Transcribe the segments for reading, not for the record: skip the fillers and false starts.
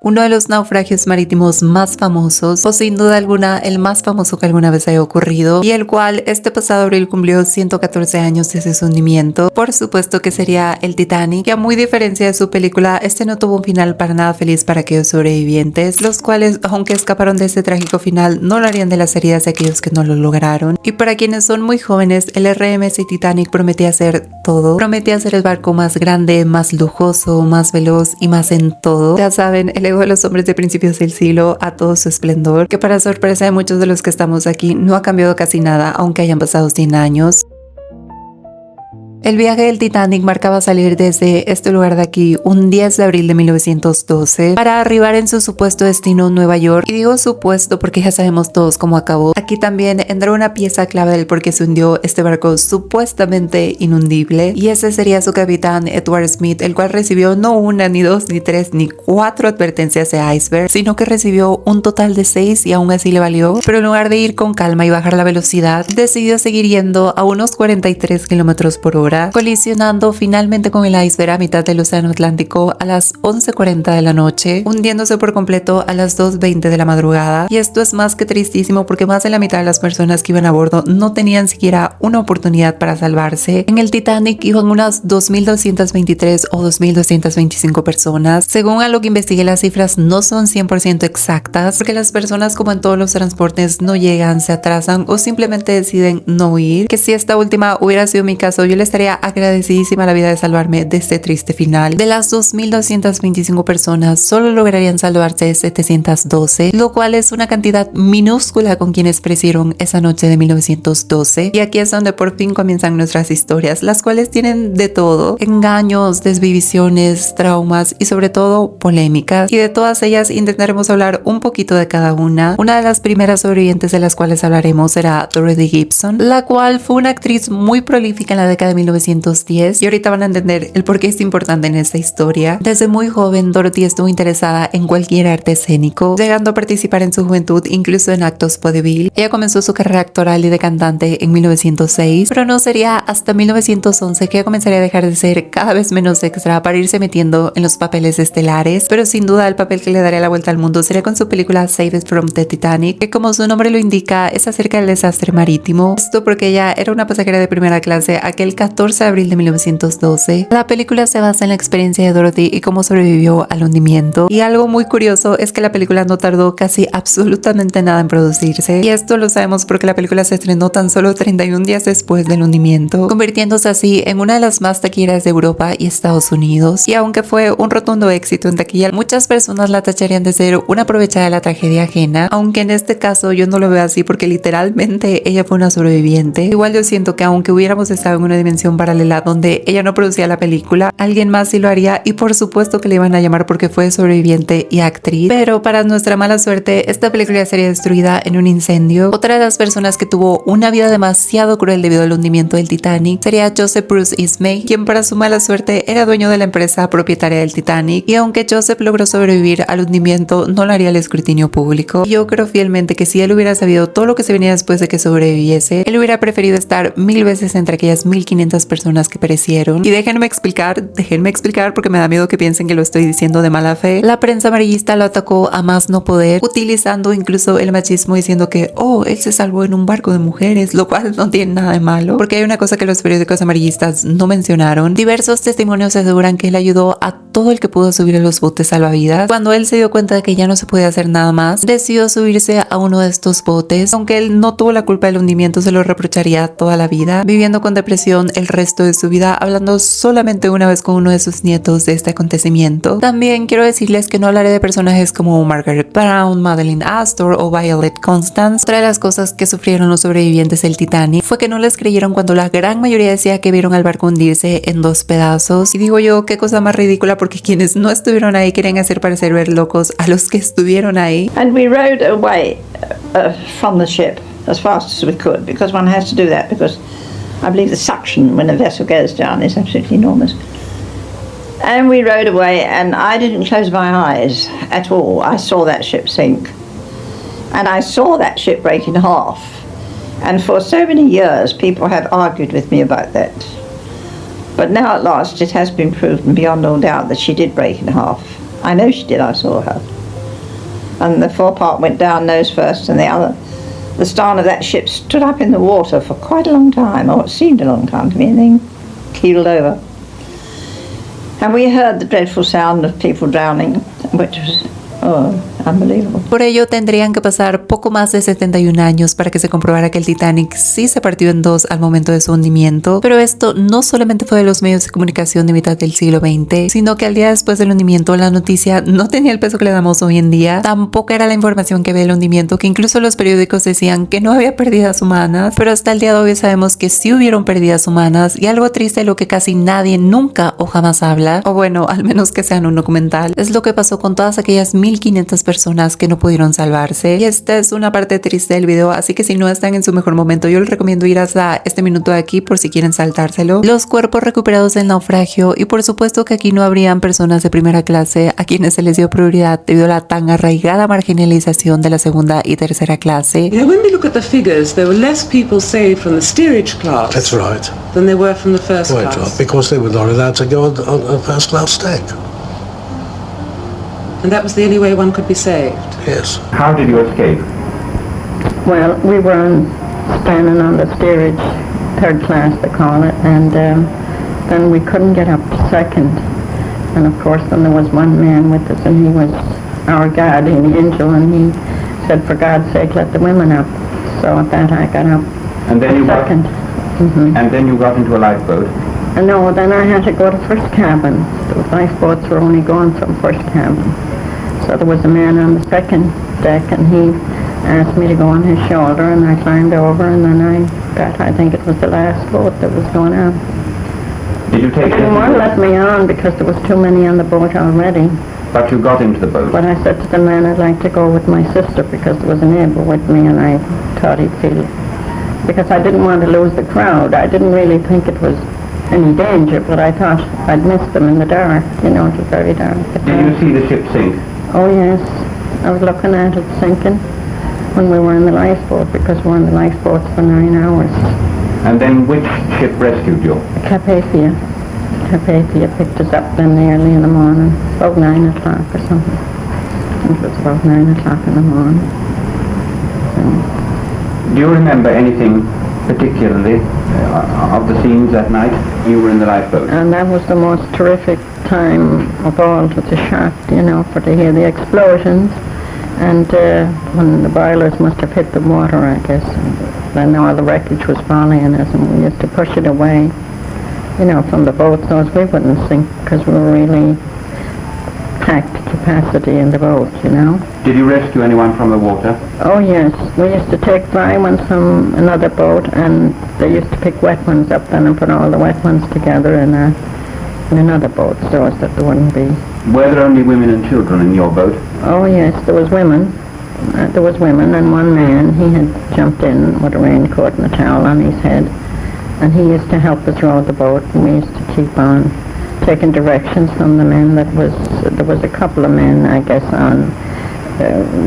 uno de los naufragios marítimos más famosos, o sin duda alguna el más famoso que alguna vez haya ocurrido, y el cual este pasado abril cumplió 114 años desde su hundimiento. Por supuesto que sería el Titanic, que a muy diferencia de su película, este no tuvo un final para nada feliz para aquellos sobrevivientes, los cuales, aunque escaparon de ese trágico final, no lo harían de las heridas de aquellos que no lo lograron. Y para quienes son muy jóvenes, el RMS Titanic prometía ser todo. Prometía ser el barco más grande, más lujoso, más veloz y más en todo. Ya saben, el ego de los hombres de principios del siglo a todo su esplendor, que para sorpresa de muchos de los que estamos aquí no ha cambiado casi nada, aunque hayan pasado 100 años. El viaje del Titanic marcaba salir desde este lugar de aquí un 10 de abril de 1912 para arribar en su supuesto destino Nueva York. Y digo supuesto porque ya sabemos todos cómo acabó. Aquí también entró una pieza clave del por qué se hundió este barco supuestamente inundible, y ese sería su capitán Edward Smith, el cual recibió no una, ni dos, ni tres, ni cuatro advertencias de iceberg, sino que recibió un total de 6 y aún así le valió. Pero en lugar de ir con calma y bajar la velocidad, decidió seguir yendo a unos 43 kilómetros por hora, colisionando finalmente con el iceberg a mitad del océano Atlántico a las 11:40 de la noche, hundiéndose por completo a las 2:20 de la madrugada. Y esto es más que tristísimo porque más de la mitad de las personas que iban a bordo no tenían siquiera una oportunidad para salvarse. En el Titanic iban unas 2.223 o 2.225 personas. Según a lo que investigué, las cifras no son 100% exactas, porque las personas, como en todos los transportes, no llegan, se atrasan o simplemente deciden no ir. Que si esta última hubiera sido mi caso, yo le estaría agradecidísima a la vida de salvarme de este triste final. De las 2.225 personas, solo lograrían salvarse 712, lo cual es una cantidad minúscula con quienes perecieron esa noche de 1912. Y aquí es donde por fin comienzan nuestras historias, las cuales tienen de todo: engaños, desvivisiones, traumas y sobre todo polémicas. Y de todas ellas intentaremos hablar un poquito de cada una. Una de las primeras sobrevivientes de las cuales hablaremos será Dorothy Gibson, la cual fue una actriz muy prolífica en la década de 1910, y ahorita van a entender el por qué es importante en esta historia. Desde muy joven, Dorothy estuvo interesada en cualquier arte escénico, llegando a participar en su juventud incluso en actos vodevil. Ella comenzó su carrera actoral y de cantante en 1906, pero no sería hasta 1911 que ella comenzaría a dejar de ser cada vez menos extra para irse metiendo en los papeles estelares. Pero sin duda el papel que le daría la vuelta al mundo sería con su película Saved from the Titanic, que como su nombre lo indica es acerca del desastre marítimo. Esto porque ella era una pasajera de primera clase aquel 14 de abril de 1912. La película se basa en la experiencia de Dorothy y cómo sobrevivió al hundimiento. Y algo muy curioso es que la película no tardó casi absolutamente nada en producirse. Y esto lo sabemos porque la película se estrenó tan solo 31 días después del hundimiento, convirtiéndose así en una de las más taquilleras de Europa y Estados Unidos. Y aunque fue un rotundo éxito en taquilla, muchas personas la tacharían de ser una aprovechada de la tragedia ajena, aunque en este caso yo no lo veo así porque literalmente ella fue una sobreviviente. Igual yo siento que aunque hubiéramos estado en una dimensión paralela donde ella no producía la película, alguien más sí lo haría, y por supuesto que le iban a llamar porque fue sobreviviente y actriz. Pero para nuestra mala suerte, esta película sería destruida en un incendio. Otra de las personas que tuvo una vida demasiado cruel debido al hundimiento del Titanic sería Joseph Bruce Ismay, quien para su mala suerte era dueño de la empresa propietaria del Titanic, y aunque Joseph logró sobrevivir al hundimiento, no lo haría al escrutinio público. Yo creo fielmente que si él hubiera sabido todo lo que se venía después de que sobreviviese, él hubiera preferido estar 1000 veces entre aquellas 1500 personas que perecieron. Y déjenme explicar porque me da miedo que piensen que lo estoy diciendo de mala fe. La prensa amarillista lo atacó a más no poder, utilizando incluso el machismo, diciendo que él se salvó en un barco de mujeres, lo cual no tiene nada de malo, porque hay una cosa que los periódicos amarillistas no mencionaron. Diversos testimonios aseguran que él ayudó a todo el que pudo subir a los botes salvavidas. Cuando él se dio cuenta de que ya no se podía hacer nada más, decidió subirse a uno de estos botes. Aunque él no tuvo la culpa del hundimiento, se lo reprocharía toda la vida, viviendo con depresión el resto de su vida, hablando solamente una vez con uno de sus nietos de este acontecimiento. También quiero decirles que no hablaré de personajes como Margaret Brown, Madeline Astor o Violet Constance. Otra de las cosas que sufrieron los sobrevivientes del Titanic fue que no les creyeron cuando la gran mayoría decía que vieron al barco hundirse en 2 pedazos. Y digo yo, qué cosa más ridícula, porque quienes no estuvieron ahí querían hacer parecer ver locos a los que estuvieron ahí. And we rowed away from the ship as fast as we could, because one has to do that, because I believe the suction when a vessel goes down is absolutely enormous. And we rowed away, and I didn't close my eyes at all. I saw that ship sink, and I saw that ship break in half. And for so many years, people have argued with me about that. But now at last, it has been proven beyond all doubt that she did break in half. I know she did, I saw her. and the forepart went down nose first, and the stern of that ship stood up in the water for quite a long time, or it seemed a long time to me, and then keeled over. And we heard the dreadful sound of people drowning, which was, unbelievable. Por ello tendrían que pasar poco más de 71 años para que se comprobara que el Titanic sí se partió en dos al momento de su hundimiento, pero esto no solamente fue de los medios de comunicación de mitad del siglo XX, sino que al día después del hundimiento la noticia no tenía el peso que le damos hoy en día, tampoco era la información que había del hundimiento, que incluso los periódicos decían que no había pérdidas humanas, pero hasta el día de hoy sabemos que sí hubieron pérdidas humanas, y algo triste, lo que casi nadie nunca o jamás habla, o bueno, al menos que sea en un documental, es lo que pasó con todas aquellas 1500 personas que no pudieron salvarse. Y esta es una parte triste del video, así que si no están en su mejor momento, yo les recomiendo ir hasta este minuto de aquí por si quieren saltárselo. Los cuerpos recuperados del naufragio, y por supuesto que aquí no habrían personas de primera clase a quienes se les dio prioridad debido a la tan arraigada marginalización de la segunda y tercera clase. Yeah, when we look at the figures, there were less people saved from the steerage class. That's right. Than there were from the first Right, class. because they were not allowed to go on first class deck. And that was the only way one could be saved. Yes. How did you escape? Well, we were standing on the steerage, third class they call it, and then we couldn't get up to second. And of course then there was one man with us, and he was our guardian angel, and he said, for God's sake, let the women up. So at that I got up And then you second. And then you got into a lifeboat. No, then I had to go to first cabin. The lifeboats were only going from first cabin. So there was a man on the second deck, and he asked me to go on his shoulder, and I climbed over, and then I think it was the last boat that was going out. Did you take They didn't want to let me on because there was too many on the boat already. But you got into the boat. But I said to the man I'd like to go with my sister because there was a neighbor with me, and I thought he'd feel it. Because I didn't want to lose the crowd. I didn't really think it was any danger, but I thought I'd miss them in the dark. You know, it was very dark. Did you see the ship sink? Oh yes, I was looking at it sinking when we were in the lifeboat, because we were in the lifeboat for 9 hours. And then which ship rescued you? Carpathia. Carpathia picked us up then early in the morning, about 9 o'clock or something. I think it was about 9 o'clock in the morning. Do you remember anything particularly of the scenes that night? You were in the lifeboat. And that was the most terrific time of all, with the shock, you know, for to hear the explosions. And when the boilers must have hit the water, I guess, then all the wreckage was falling in us, and we used to push it away, you know, from the boat so as we wouldn't sink, because we were really packed capacity in the boat, you know. Did you rescue anyone from the water? Oh yes, we used to take dry ones from another boat, and they used to pick wet ones up then and put all the wet ones together in another boat so as that there wouldn't be. Were there only women and children in your boat? Oh yes, there was women. There was women, and one man, he had jumped in with a raincoat and a towel on his head, and he used to help us row the boat, and we used to keep on taking directions from the men. There was a couple of men, I guess, on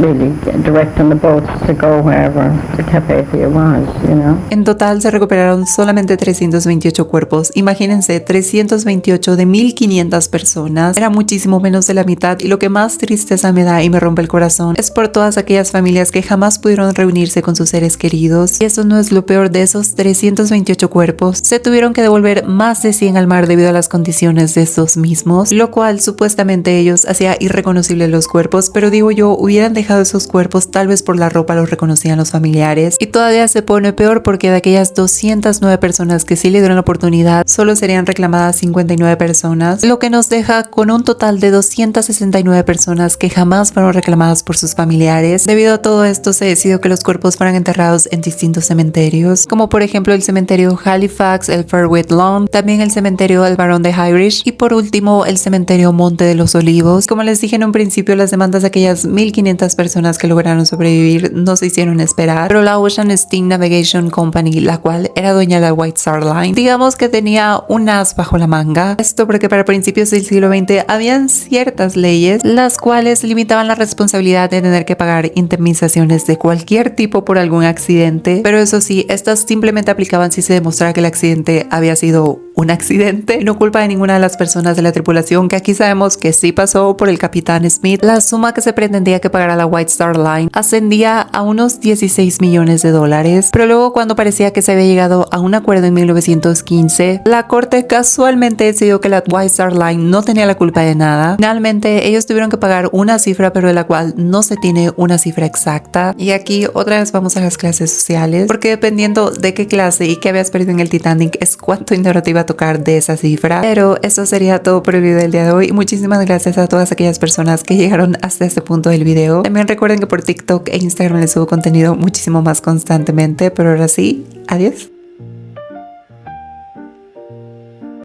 really directing the boats to go wherever the Carpathia was, you know. En total se recuperaron solamente 328 cuerpos. Imagínense, 328 de 1500 personas. Era muchísimo menos de la mitad, y lo que más tristeza me da y me rompe el corazón es por todas aquellas familias que jamás pudieron reunirse con sus seres queridos. Y eso no es lo peor. De esos 328 cuerpos, se tuvieron que devolver más de 100 al mar debido a las condiciones de estos mismos, lo cual supuestamente ellos hacía irreconocibles los cuerpos, pero digo yo, hubieran dejado esos cuerpos, tal vez por la ropa los reconocían los familiares. Y todavía se pone peor porque de aquellas 209 personas que sí le dieron la oportunidad, solo serían reclamadas 59 personas, lo que nos deja con un total de 269 personas que jamás fueron reclamadas por sus familiares. Debido a todo esto, se decidió que los cuerpos fueran enterrados en distintos cementerios, como por ejemplo el cementerio Halifax, el Fairweather Lawn, también el cementerio El Barón de Highridge, y por último el cementerio Monte de los Olivos. Como les dije en un principio, las demandas de aquellas 1500 personas que lograron sobrevivir no se hicieron esperar, pero la Ocean Steam Navigation Company, la cual era dueña de la White Star Line, digamos que tenía un as bajo la manga. Esto porque para principios del siglo XX habían ciertas leyes las cuales limitaban la responsabilidad de tener que pagar indemnizaciones de cualquier tipo por algún accidente, pero eso sí, estas simplemente aplicaban si se demostrara que el accidente había sido un accidente, no culpa de ninguna de las personas de la tripulación, que aquí sabemos que sí pasó por el capitán Smith. La suma que se pretendía que pagara la White Star Line ascendía a unos 16 millones de dólares, pero luego cuando parecía que se había llegado a un acuerdo en 1915, la corte casualmente decidió que la White Star Line no tenía la culpa de nada. Finalmente ellos tuvieron que pagar una cifra, pero de la cual no se tiene una cifra exacta. Y aquí otra vez vamos a las clases sociales, porque dependiendo de qué clase y qué habías perdido en el Titanic es cuánto dinero te iba a tocar de esa cifra. Pero eso sería todo por el video del día de hoy. Muchísimas gracias a todas aquellas personas que llegaron hasta este punto del video. También recuerden que por TikTok e Instagram les subo contenido muchísimo más constantemente, pero ahora sí, adiós.